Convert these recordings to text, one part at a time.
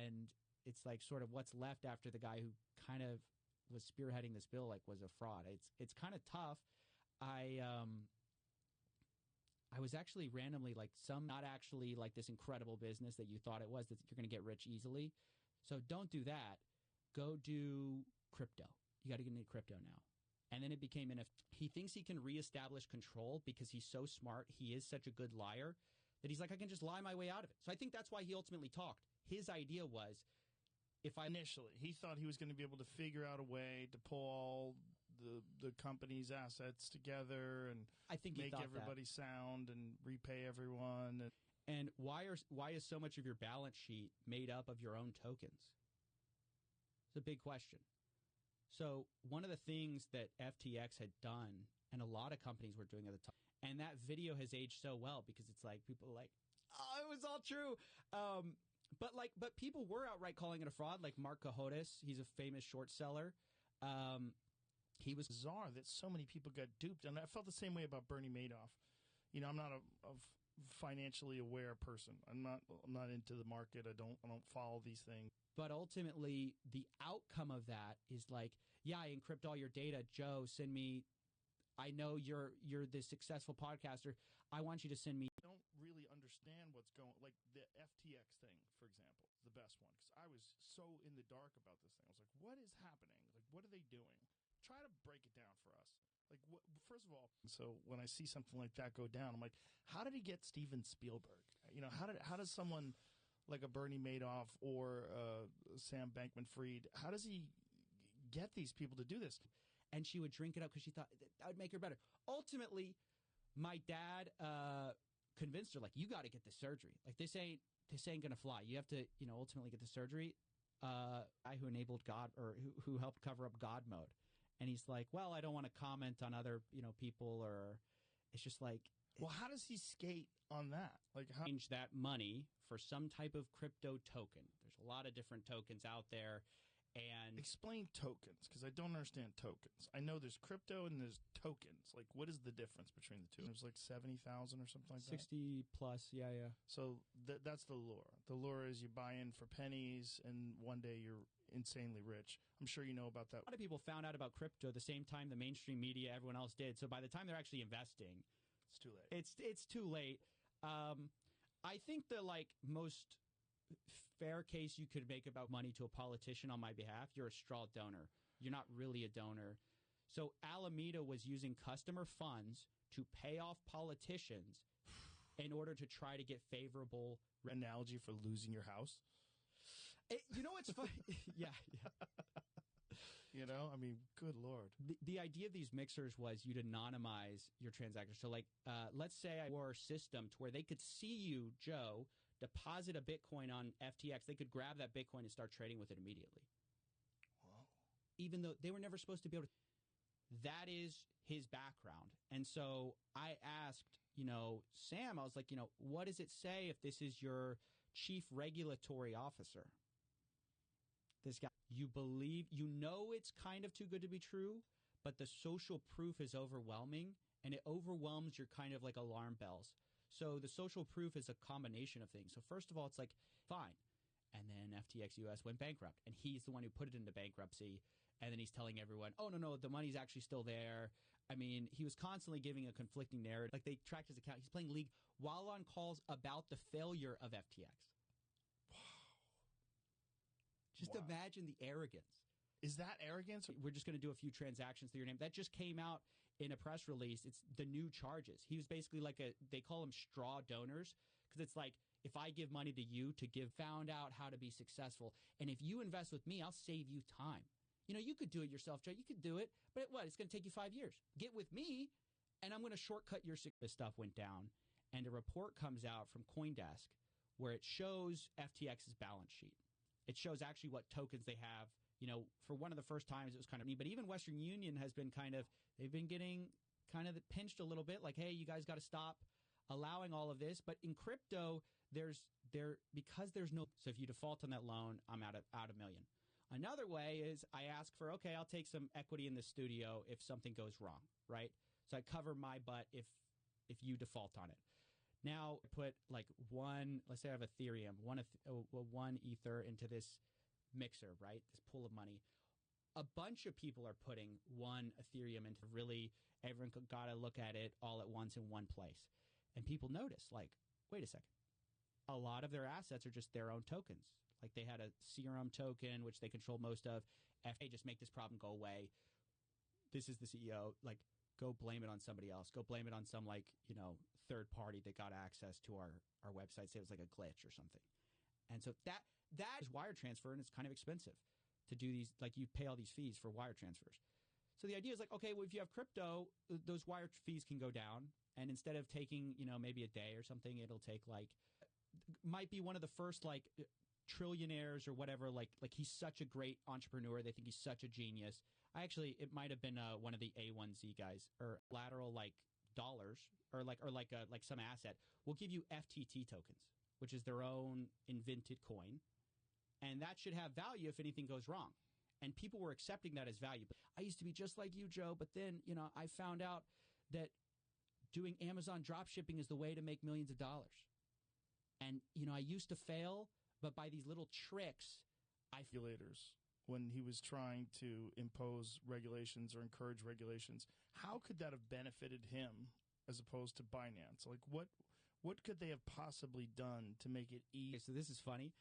and it's like sort of what's left after the guy who kind of was spearheading this bill like was a fraud. It's kind of tough. I was actually randomly like not actually like this incredible business that you thought it was, that you're going to get rich easily. So don't do that. Go do crypto. You got to get into crypto now. And then it became he thinks he can reestablish control because he's so smart. He is such a good liar that he's like, I can just lie my way out of it. So I think that's why he ultimately talked. His idea was, initially, he thought he was going to be able to figure out a way to pull all the company's assets together and I think make everybody sound and repay everyone. And why is so much of your balance sheet made up of your own tokens? It's a big question. So one of the things that FTX had done, and a lot of companies were doing at the time, and that video has aged so well because it's like people are like, oh, it was all true. But people were outright calling it a fraud, like Mark Cohodes. He's a famous short seller. He was bizarre that so many people got duped, and I felt the same way about Bernie Madoff. You know, I'm not a financially aware person. I'm not into the market. I don't follow these things. But ultimately, the outcome of that is like, yeah, I encrypt all your data. Joe, send me. I know you're this successful podcaster. I want you to send me. I don't really understand what's going, like the FTX thing, for example, is the best one, because I was so in the dark about this thing. I was like, what is happening? Like, what are they doing? Try to break it down for us. Like, first of all, so when I see something like that go down, I'm like, how did he get Steven Spielberg? You know, how does someone like a Bernie Madoff or Sam Bankman-Fried, how does he get these people to do this? And she would drink it up because she thought that would make her better. Ultimately, my dad convinced her, like, you got to get the surgery. Like, this ain't gonna fly. You have to, ultimately get the surgery. I who enabled God, or who helped cover up God mode, and he's like, well, I don't want to comment on other people, or it's just like, well, how does he skate on that? Like, how change that money for some type of crypto token? There's a lot of different tokens out there. And explain tokens, because I don't understand tokens. I know there's crypto and there's tokens. Like, what is the difference between the two? There's like 70,000 or something like 60 plus, yeah. So that's the lure. The lure is you buy in for pennies, and one day you're insanely rich. I'm sure you know about that. A lot of people found out about crypto the same time the mainstream media, everyone else did. So by the time they're actually investing, it's too late. It's too late. I think the most fair case you could make about money to a politician on my behalf, you're a straw donor. You're not really a donor. So Alameda was using customer funds to pay off politicians in order to try to get favorable analogy for losing your house. What's funny? Yeah. I mean, good Lord. The idea of these mixers was you'd anonymize your transactions. So, let's say I wore a system to where they could see you, Joe, deposit a Bitcoin on FTX. They could grab that Bitcoin and start trading with it immediately. Whoa. Even though they were never supposed to be able to. That is his background. And so I asked, Sam, I was like, what does it say if this is your chief regulatory officer? This guy, you believe, it's kind of too good to be true, but the social proof is overwhelming, and it overwhelms your kind of like alarm bells. So the social proof is a combination of things. So first of all, it's like, fine. And then FTX US went bankrupt, and he's the one who put it into bankruptcy. And then he's telling everyone, oh, no, the money's actually still there. I mean, he was constantly giving a conflicting narrative. Like, they tracked his account. He's playing League while on calls about the failure of FTX. Wow. Just imagine the arrogance. Is that arrogance? We're just going to do a few transactions through your name. That just came out in a press release. It's the new charges. He was basically like they call them straw donors, because it's like, if I give money to you found out how to be successful. And if you invest with me, I'll save you time. You could do it yourself, Joe. You could do it. But it's going to take you 5 years. Get with me, and I'm going to shortcut your success. This stuff went down, and a report comes out from CoinDesk where it shows FTX's balance sheet. It shows actually what tokens they have. For one of the first times, it was kind of neat. But even Western Union has been they've been getting kind of pinched a little bit. Like, hey, you guys got to stop allowing all of this. But in crypto, because there's no. So if you default on that loan, I'm out $1 million. Another way is I ask for, okay, I'll take some equity in the studio if something goes wrong, right? So I cover my butt if you default on it. Now put like let's say I have Ethereum, one Ether into this mixer, right? This pool of money. A bunch of people are putting one Ethereum into really, everyone got to look at it all at once in one place. And people notice, like, wait a second. A lot of their assets are just their own tokens. Like they had a Serum token, which they control most of. FA just make this problem go away. This is the CEO. Like, go blame it on somebody else. Go blame it on some, like, third party that got access to our website. Say it was like a glitch or something. And so that is wire transfer, and it's kind of expensive to do these. Like, you pay all these fees for wire transfers. So the idea is like, okay, well, if you have crypto, those wire fees can go down. And instead of taking, maybe a day or something, it'll take might be one of the first like trillionaires or whatever. Like he's such a great entrepreneur. They think he's such a genius. It might have been one of the A1Z guys, or lateral like dollars or like some asset will give you FTT tokens, which is their own invented coin. And that should have value if anything goes wrong. And people were accepting that as value. I used to be just like you, Joe, but then, I found out that doing Amazon drop shipping is the way to make millions of dollars. And, I used to fail, but by these little tricks, regulators, when he was trying to impose regulations or encourage regulations, how could that have benefited him as opposed to Binance? Like, what could they have possibly done to make it easy? Okay, so this is funny.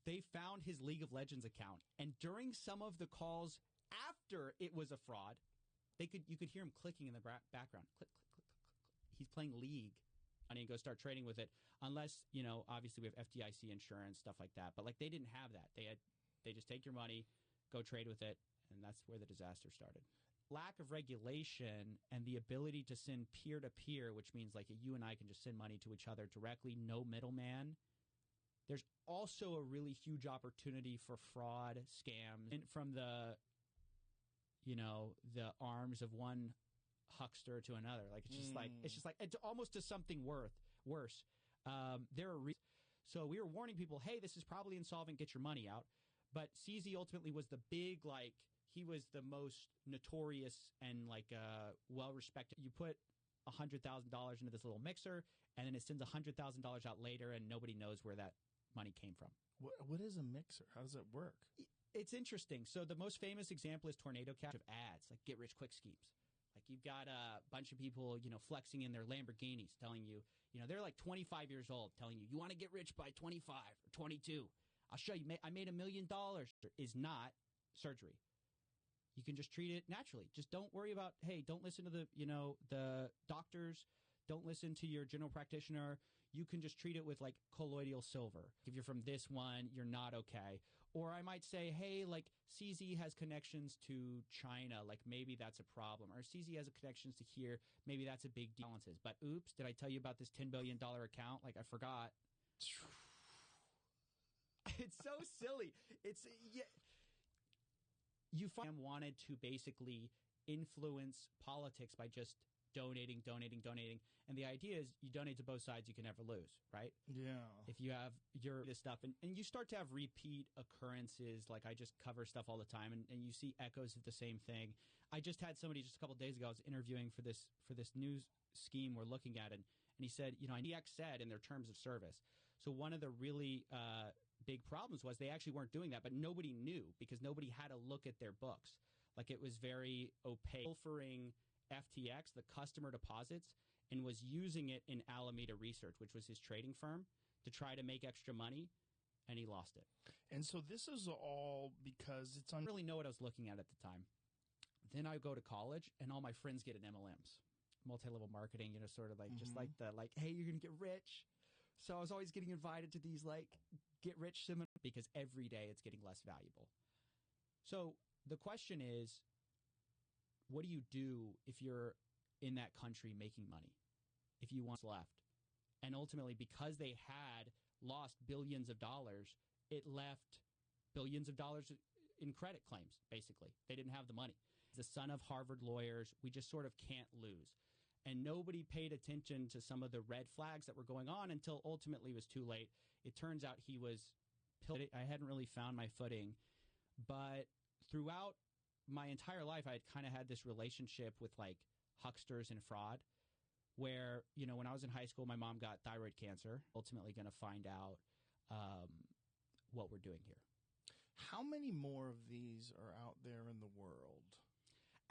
They found his League of Legends account, and during some of the calls after it was a fraud, you could hear him clicking in the background. Click, click, click, click, click. He's playing League, and he go start trading with it. Unless, obviously we have FDIC insurance, stuff like that. But like they didn't have that. They just take your money, go trade with it, and that's where the disaster started. Lack of regulation and the ability to send peer-to-peer, which means like you and I can just send money to each other directly, no middleman. There's also a really huge opportunity for fraud, scams, and from the arms of one huckster to another. Like it's almost to something worse. So we were warning people, hey, this is probably insolvent. Get your money out. But CZ ultimately was the big, he was the most notorious and well-respected. You put $100,000 into this little mixer, and then it sends $100,000 out later, and nobody knows where that money came from. What is a mixer? How does it work? It's interesting. So the most famous example is Tornado Cash of ads, like get-rich-quick schemes. Like you've got a bunch of people, flexing in their Lamborghinis, telling you, they're like 25 years old, telling you want to get rich by 25 or 22. I'll show you. I made $1 million. Is not surgery. You can just treat it naturally. Just don't worry about, hey, don't listen to the doctors. Don't listen to your general practitioner. You can just treat it with like colloidal silver. If you're from this one, you're not okay. Or I might say, hey, like CZ has connections to China. Like maybe that's a problem. Or CZ has connections to here. Maybe that's a big deal. But oops, did I tell you about this $10 billion account? Like I forgot. It's so silly. You wanted to basically influence politics by just donating. And the idea is you donate to both sides, you can never lose, right? Yeah. If you have this stuff and you start to have repeat occurrences, like I just cover stuff all the time and you see echoes of the same thing. I just had somebody just a couple of days ago, I was interviewing for this news scheme we're looking at, and he said, IDX said in their terms of service. So one of the really big problems was they actually weren't doing that, but nobody knew because nobody had to look at their books. Like it was very opaque. Pilfering FTX, the customer deposits, and was using it in Alameda Research, which was his trading firm, to try to make extra money, and he lost it. And so this is all because it's I didn't really know what I was looking at the time. Then I go to college, and all my friends get an MLMs, multi-level marketing, sort of like just like hey, you're going to get rich. So I was always getting invited to these like get rich seminars because every day it's getting less valuable. So the question is, what do you do if you're in that country making money, if you want left? And ultimately, because they had lost billions of dollars, it left billions of dollars in credit claims, basically. They didn't have the money. The son of Harvard lawyers, we just sort of can't lose. And nobody paid attention to some of the red flags that were going on until ultimately it was too late. It turns out he was I hadn't really found my footing. But throughout my entire life, I had kind of had this relationship with like hucksters and fraud where, when I was in high school, my mom got thyroid cancer, ultimately going to find out what we're doing here. How many more of these are out there in the world?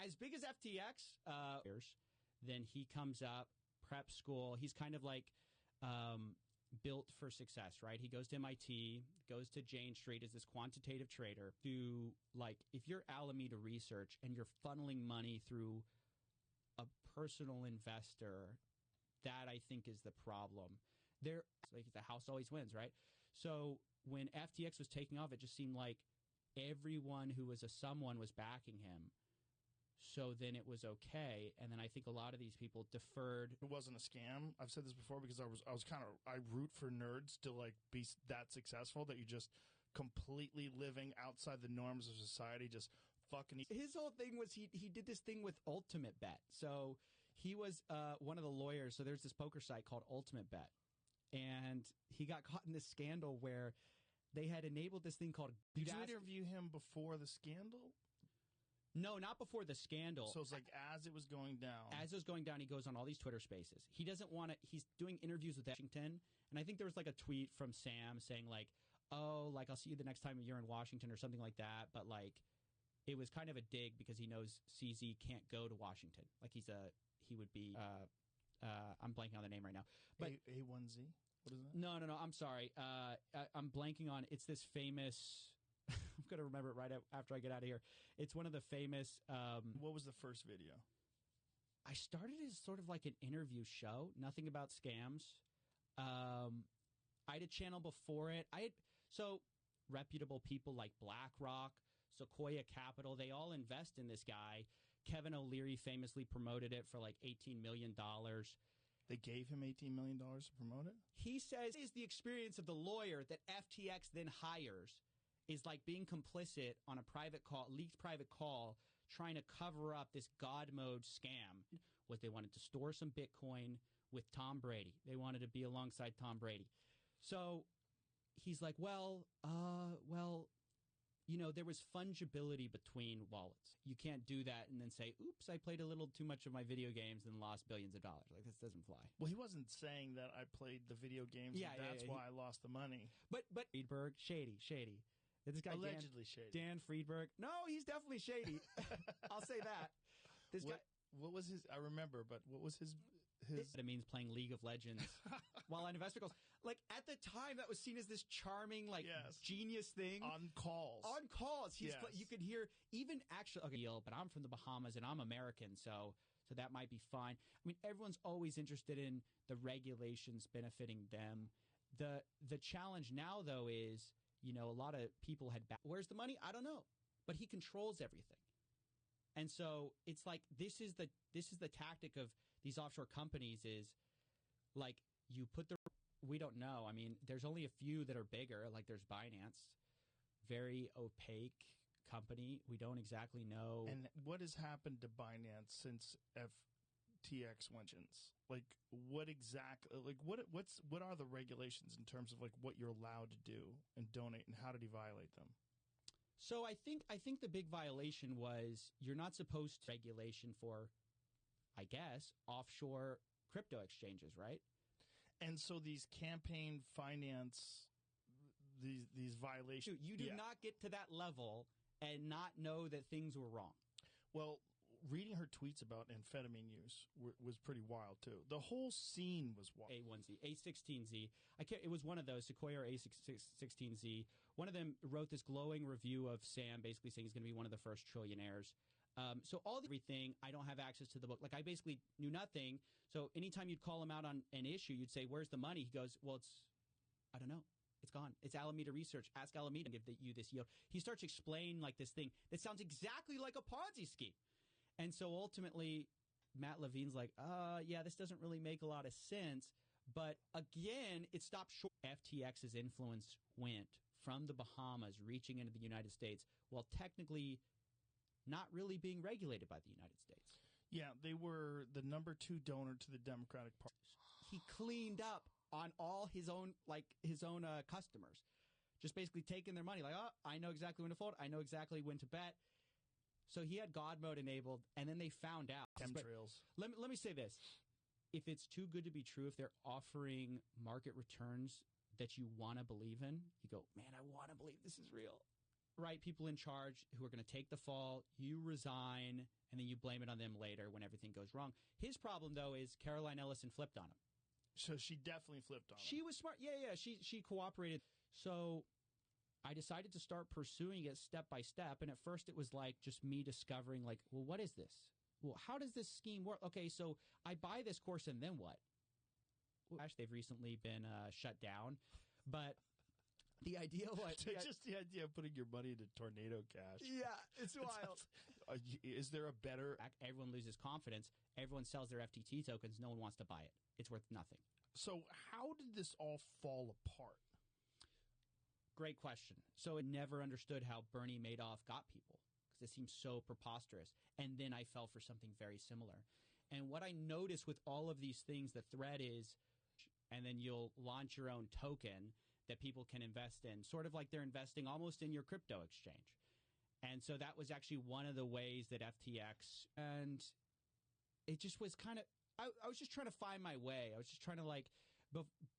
As big as FTX, then he comes up, prep school. He's kind of like built for success, right? He goes to MIT, goes to Jane Street as this quantitative trader. If you're Alameda Research and you're funneling money through a personal investor, that I think is the problem. The house always wins, right? So when FTX was taking off, it just seemed like everyone who was a someone was backing him. So then it was okay, and then I think a lot of these people deferred. It wasn't a scam. I've said this before because I root for nerds to be that successful that you just completely living outside the norms of society, just fucking. His whole thing was he did this thing with Ultimate Bet. So he was one of the lawyers. So there's this poker site called Ultimate Bet, and he got caught in this scandal where they had enabled this thing called. Did you interview him before the scandal? No, not before the scandal. So it's like as it was going down. As it was going down, he goes on all these Twitter spaces. He doesn't want to – he's doing interviews with Washington, and I think there was a tweet from Sam saying I'll see you the next time you're in Washington or something like that. But it was kind of a dig because he knows CZ can't go to Washington. He would be I'm blanking on the name right now. But A1Z? What is that? No, I'm sorry. I'm blanking on – it's this famous – I'm going to remember it right after I get out of here. It's one of the famous... what was the first video? I started as sort of like an interview show, nothing about scams. I had a channel before it. So reputable people like BlackRock, Sequoia Capital, they all invest in this guy. Kevin O'Leary famously promoted it for $18 million. They gave him $18 million to promote it? He says is the experience of the lawyer that FTX then hires is like being complicit on a leaked private call, trying to cover up this God mode scam. Was they wanted to store some Bitcoin with Tom Brady. They wanted to be alongside Tom Brady. So he's like, there was fungibility between wallets. You can't do that and then say, oops, I played a little too much of my video games and lost billions of dollars. This doesn't fly. Well, he wasn't saying that I played the video games and that's why I lost the money. But Friedberg, shady. This guy allegedly shady. Dan Friedberg. No, he's definitely shady. I'll say that. This guy. What was his? I remember, but what was his? It means playing League of Legends while on investor calls. At the time, that was seen as this charming, genius thing. On calls. You could hear even actually. Okay, but I'm from the Bahamas and I'm American, so that might be fine. I mean, everyone's always interested in the regulations benefiting them. The challenge now, though, is. A lot of people had where's the money? I don't know. But he controls everything. And so it's this is the tactic of these offshore companies is you put we don't know. I mean, there's only a few that are bigger, there's Binance, very opaque company. We don't exactly know. And what has happened to Binance since FTX went? What exactly? What are the regulations in terms of what you're allowed to do and donate, and how did he violate them? So I think the big violation was you're not supposed to regulation for, I guess, offshore crypto exchanges, right? And so these campaign finance, these violations, you do not get to that level and not know that things were wrong. Well, reading her tweets about amphetamine use was pretty wild too. The whole scene was wild. A1Z, A16Z. It was one of those, Sequoia or A16Z. One of them wrote this glowing review of Sam, basically saying he's going to be one of the first trillionaires. So everything, I don't have access to the book. I basically knew nothing. So anytime you'd call him out on an issue, you'd say, "Where's the money?" He goes, "Well, I don't know. It's gone. It's Alameda Research. Ask Alameda to give you this yield." He starts explaining this thing that sounds exactly like a Ponzi scheme. And so ultimately, Matt Levine's this doesn't really make a lot of sense. But again, it stopped short. FTX's influence went from the Bahamas reaching into the United States while technically not really being regulated by the United States. Yeah, they were the number 2 donor to the Democratic Party. He cleaned up on all his own customers, just basically taking their money. I know exactly when to fold. I know exactly when to bet. So he had God mode enabled, and then they found out. Chemtrails. Let me say this. if it's too good to be true, if they're offering market returns that you want to believe in, you go, man, I want to believe this is real. Right, people in charge who are going to take the fall, you resign, and then you blame it on them later when everything goes wrong. His problem, though, is Caroline Ellison flipped on him. So she definitely flipped on him. She was smart. Yeah, she cooperated. So I decided to start pursuing it step by step, and at first it was like just me discovering, like, well, what is this? Well, how does this scheme work? Okay, so I buy this course, and then what? Well, gosh, they've recently been shut down, but... The idea was just the idea of putting your money into Tornado Cash. Yeah, it's wild. Is there a better? Everyone loses confidence. Everyone sells their FTT tokens. No one wants to buy it. It's worth nothing. So how did this all fall apart? Great question. So I never understood how Bernie Madoff got people because it seems so preposterous. And then I fell for something very similar. And what I noticed with all of these things, the thread is, and then you'll launch your own token that people can invest in, sort of like they're investing almost in your crypto exchange. And so that was actually one of the ways that FTX, and it just was kind of, I was just trying to find my way. I was just trying to like,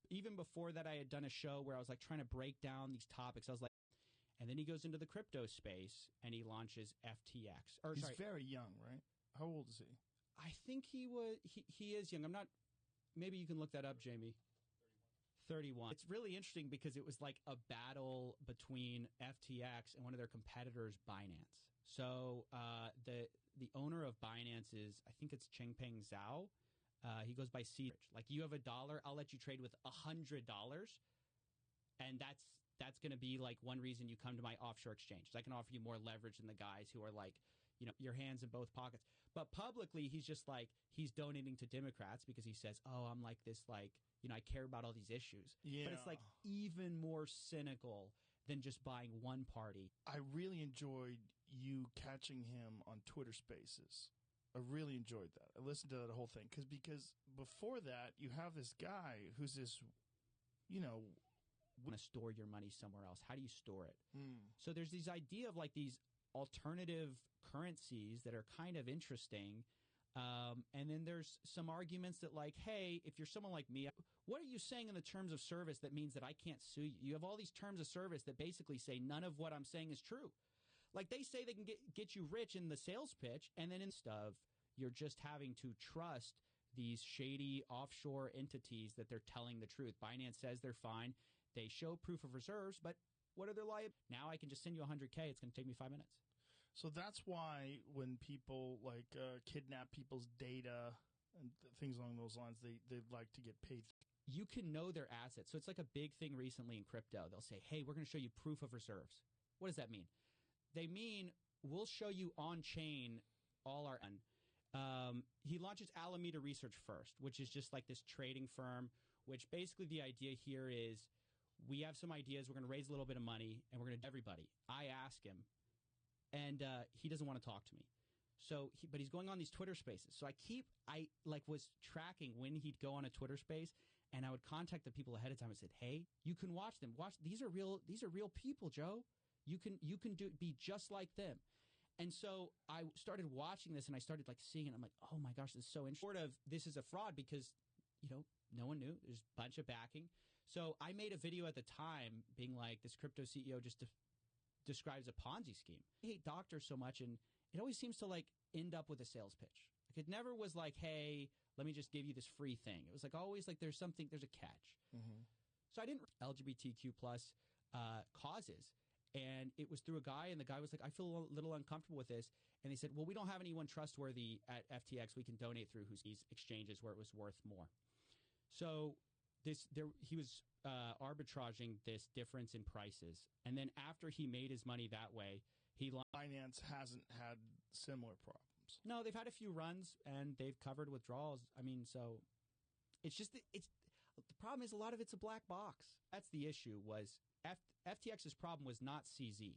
even before that I had done a show where I was like trying to break down these topics. I was like, and then he goes into the crypto space and he launches FTX. He's very young, right? How old is he? I think he is young. I'm not, maybe you can look that up, Jamie. 31. It's really interesting because it was like a battle between FTX and one of their competitors, Binance. So the owner of Binance is, I think it's Changpeng Zhao. He goes by C. Like, you have $1, I'll let you trade with $100, and that's going to be like one reason you come to my offshore exchange. I can offer you more leverage than the guys who are like, you know, your hands in both pockets. But publicly, he's just like, he's donating to Democrats because he says, oh, I'm like this, like, you know, I care about all these issues. Yeah. But it's like even more cynical than just buying one party. I really enjoyed you catching him on Twitter Spaces. I really enjoyed that. I listened to that whole thing because before that, you have this guy who's this, you know, want to store your money somewhere else. How do you store it? So there's this idea of like these alternative currencies that are kind of interesting. And then there's some arguments that like, hey, if you're someone like me, what are you saying in the terms of service that means that I can't sue you? You have all these terms of service that basically say none of what I'm saying is true. Like, they say they can get you rich in the sales pitch, and then in stuff, you're just having to trust these shady offshore entities that they're telling the truth. Binance says they're fine. They show proof of reserves, but what are their liabilities? Now I can just send you $100K. It's going to take me 5 minutes. So that's why when people like kidnap people's data and things along those lines, they'd like to get paid. You can know their assets. So it's like a big thing recently in crypto. They'll say, hey, we're going to show you proof of reserves. What does that mean? They mean we'll show you on-chain all our... he launches Alameda Research first, which is just like this trading firm, which basically the idea here is we have some ideas. We're going to raise a little bit of money, and we're going to everybody. I ask him, and he doesn't want to talk to me. So, but he's going on these Twitter Spaces. So I was tracking when he'd go on a Twitter Space, and I would contact the people ahead of time and said, "Hey, you can watch them. These are real people, Joe. You can be just like them." And so I started watching this, and I started like seeing it. I'm like, "Oh my gosh, this is so interesting." Sort of, this is a fraud because, you know, no one knew. There's a bunch of backing. So I made a video at the time being like, this crypto CEO just describes a Ponzi scheme. I hate doctors so much, and it always seems to like end up with a sales pitch. Like, it never was like, hey, let me just give you this free thing. It was like always like there's a catch. Mm-hmm. So I didn't LGBTQ plus causes. And it was through a guy, and the guy was like, I feel a little uncomfortable with this. And they said, well, we don't have anyone trustworthy at FTX we can donate through who's these exchanges where it was worth more. So he was arbitraging this difference in prices. And then after he made his money that way, Binance hasn't had similar problems. No, they've had a few runs, and they've covered withdrawals. I mean, so it's just the problem is a lot of it's a black box. That's the issue. Was FTX's problem was not CZ.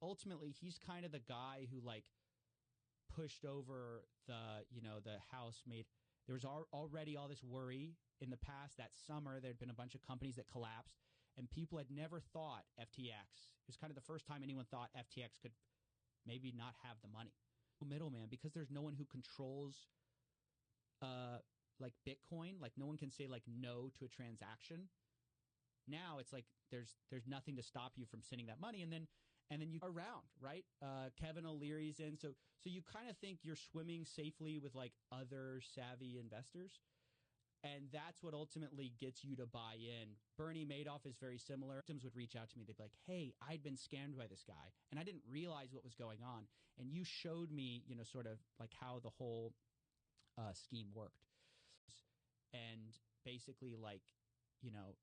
Ultimately, he's kind of the guy who like pushed over the House. There was already all this worry in the past. That summer, there had been a bunch of companies that collapsed, and people had never thought FTX. It was kind of the first time anyone thought FTX could maybe not have the money. Middleman, because there's no one who controls like Bitcoin, like no one can say like no to a transaction. Now it's like there's nothing to stop you from sending that money, and then you around, right? Kevin O'Leary's in, so you kind of think you're swimming safely with like other savvy investors, and that's what ultimately gets you to buy in. Bernie Madoff is very similar. Victims would reach out to me. They'd be like, "Hey, I'd been scammed by this guy, and I didn't realize what was going on, and you showed me, sort of like how the whole scheme worked." And basically, like,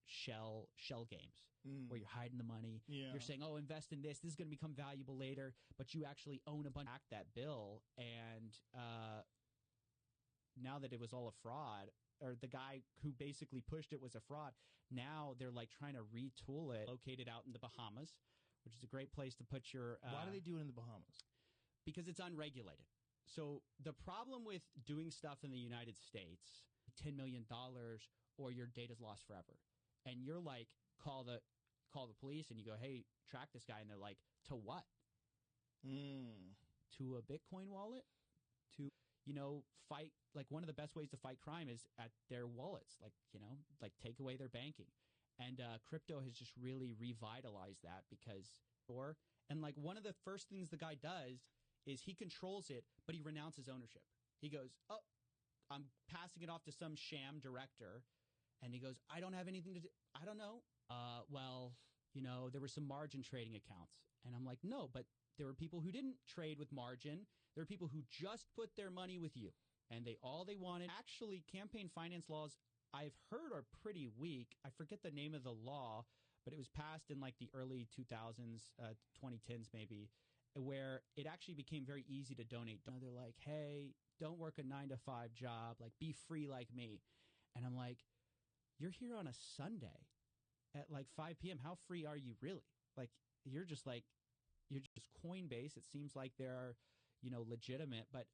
shell games where you're hiding the money. Yeah. You're saying, "Oh, invest in this. This is going to become valuable later," but you actually own a bunch of that bill. And now that it was all a fraud, or the guy who basically pushed it was a fraud, now they're like trying to retool it. Located out in the Bahamas, which is a great place to put your. Why do they do it in the Bahamas? Because it's unregulated. So the problem with doing stuff in the United States, $10 million or your data's lost forever. And you're like, call the police and you go, "Hey, track this guy." And they're like, "To what?" To a Bitcoin wallet? To, fight. Like one of the best ways to fight crime is at their wallets, like take away their banking. And crypto has just really revitalized that because, and like one of the first things the guy does is he controls it, but he renounces ownership. He goes, "Oh, I'm passing it off to some sham director." And he goes, "I don't have anything to do. I don't know. Well, there were some margin trading accounts." And I'm like, "No, but there were people who didn't trade with margin. There were people who just put their money with you. And all they wanted." Actually, campaign finance laws, I've heard, are pretty weak. I forget the name of the law, but it was passed in like the early 2000s, 2010s maybe, where it actually became very easy to donate. They're like, "Hey, don't work a 9-to-5 job. Like, be free like me." And I'm like, "You're here on a Sunday at like 5 p.m. How free are you really? Like, you're just Coinbase. It seems like they're, legitimate. But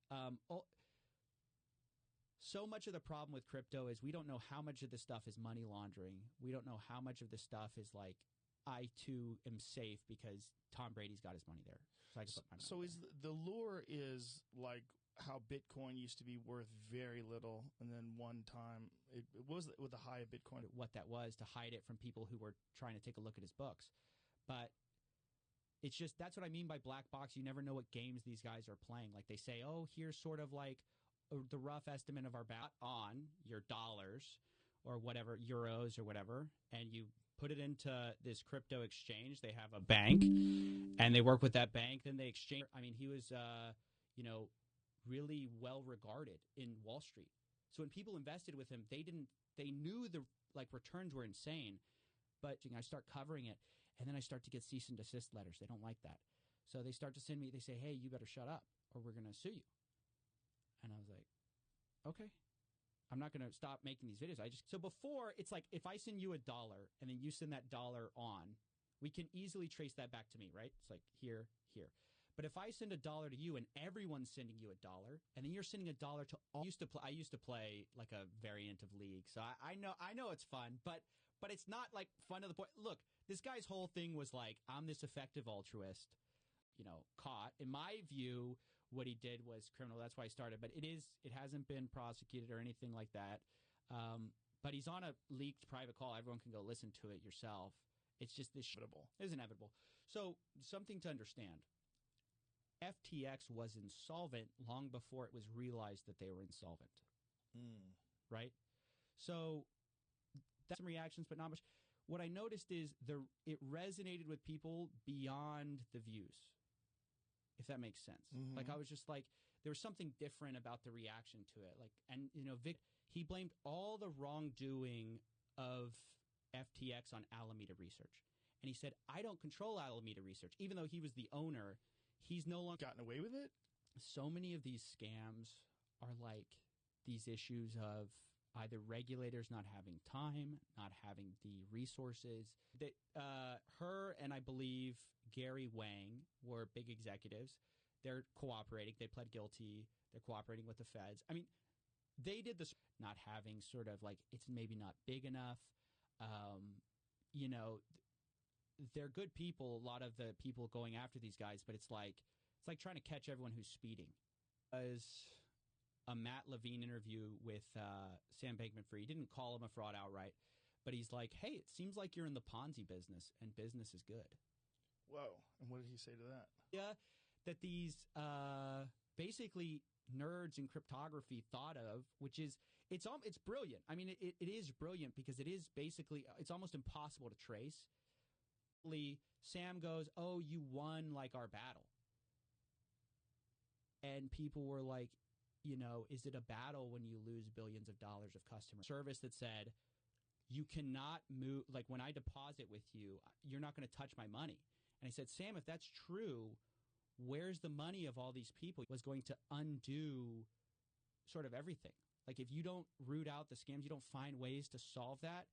so much of the problem with crypto is we don't know how much of this stuff is money laundering. We don't know how much of this stuff is like, I too am safe because Tom Brady's got his money there. So I can put my money there. Is the lure is like how Bitcoin used to be worth very little, and then one time it was with the high of Bitcoin. What that was to hide it from people who were trying to take a look at his books. But it's just, that's what I mean by black box. You never know what games these guys are playing. Like they say, "Oh, here's sort of like the rough estimate of our bet on your dollars or whatever, euros or whatever," and you put it into this crypto exchange. They have a bank and they work with that bank. Then they exchange. I mean, he was, really well regarded in Wall Street. So when people invested with him, they knew the like returns were insane. But I start covering it, and then I start to get cease and desist letters. They don't like that. So they start to send me, they say, "Hey, you better shut up or we're going to sue you." And I was like, "Okay, I'm not going to stop making these videos." So before, it's like if I send you $1 and then you send that dollar on, we can easily trace that back to me, right? It's like here. But if I send $1 to you and everyone's sending you $1, and then you're sending $1 to all, I used to play like a variant of League, so I know it's fun, but it's not like fun to the point. Look, this guy's whole thing was like, "I'm this effective altruist," caught. In my view, what he did was criminal. That's why I started, but it hasn't been prosecuted or anything like that. But he's on a leaked private call. Everyone can go listen to it yourself. It's just this is inevitable. So something to understand. FTX was insolvent long before it was realized that they were insolvent. Right? So that's some reactions, but not much. What I noticed is it resonated with people beyond the views, if that makes sense. Mm-hmm. Like I was just like, there was something different about the reaction to it. Like, and Vic, he blamed all the wrongdoing of FTX on Alameda Research. And he said, "I don't control Alameda Research." Even though he was the owner, he's no longer gotten away with it. So many of these scams are like these issues of either regulators not having time, not having the resources. That her and I believe Gary Wang were big executives. They're cooperating. They pled guilty. They're cooperating with the feds. I mean, they did this not having sort of like, it's maybe not big enough. They're good people, a lot of the people going after these guys, but it's like trying to catch everyone who's speeding. As a Matt Levine interview with Sam Bankman-Fried. He didn't call him a fraud outright, but he's like, hey, it seems like you're in the Ponzi business, and business is good. Whoa. And what did he say to that? Yeah, that these basically nerds in cryptography thought of, which is, it's brilliant. I mean, it is brilliant because it is basically, it's almost impossible to trace. Sam goes, oh, you won like our battle. And people were like, you know, is it a battle when you lose billions of dollars of customer service that said, you cannot move, like when I deposit with you, you're not going to touch my money. And I said, Sam, if that's true, where's the money of all these people? It was going to undo sort of everything. Like if you don't root out the scams, you don't find ways to solve that,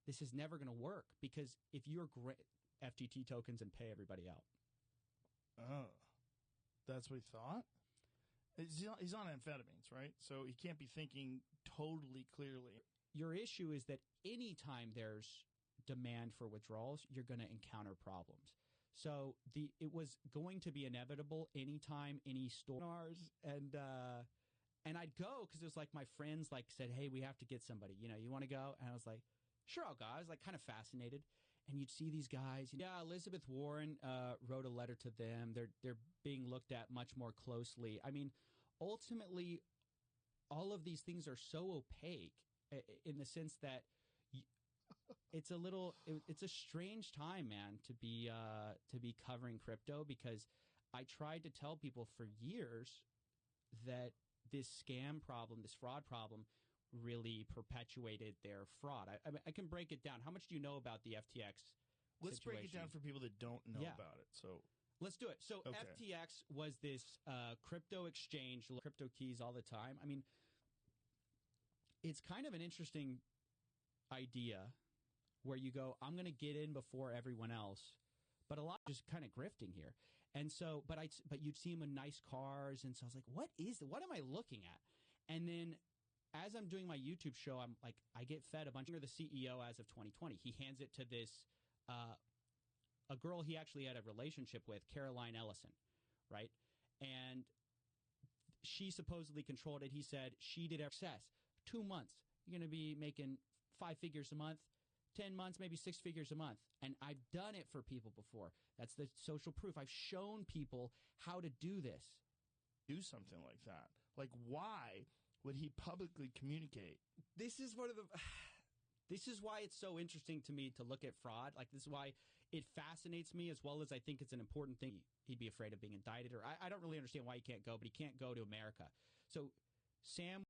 this is never going to work because if you're FTT tokens and pay everybody out. Oh, that's what he thought? He's on amphetamines, right? So he can't be thinking totally clearly. Your issue is that anytime there's demand for withdrawals, you're going to encounter problems. So it was going to be inevitable anytime any stores and I'd go because it was like my friends like said, hey, we have to get somebody. You know, you want to go? And I was like, sure, I'll go. I was like kind of fascinated. And you'd see these guys. Yeah, Elizabeth Warren wrote a letter to them. They're being looked at much more closely. I mean, ultimately, all of these things are so opaque in the sense that it's a strange time, man, to be covering crypto because I tried to tell people for years that this scam problem, this fraud problem, really perpetuated their fraud. I mean, I can break it down. How much do you know about the FTX Let's situation? break it down for people that don't know about it. So let's do it. So okay. FTX was this crypto exchange, crypto keys all the time. I mean, it's kind of an interesting idea where you go, I'm going to get in before everyone else, but a lot just kind of grifting here. And so, but you'd see them in nice cars, and so I was like, what am I looking at? And then as I'm doing my YouTube show, I'm like, I get fed a bunch of the CEO as of 2020. He hands it to this a girl he actually had a relationship with, Caroline Ellison, right? And she supposedly controlled it. He said she did access 2 months. You're going to be making 5 figures a month. 10 months, maybe 6 figures a month. And I've done it for people before. That's the social proof. I've shown people how to do this. Do something like that. Like, why would he publicly communicate? This is one of the... This is why it's so interesting to me to look at fraud. Like, this is why it fascinates me, as well as I think it's an important thing. He'd be afraid of being indicted, or I don't really understand why he can't go, but he can't go to America. So Sam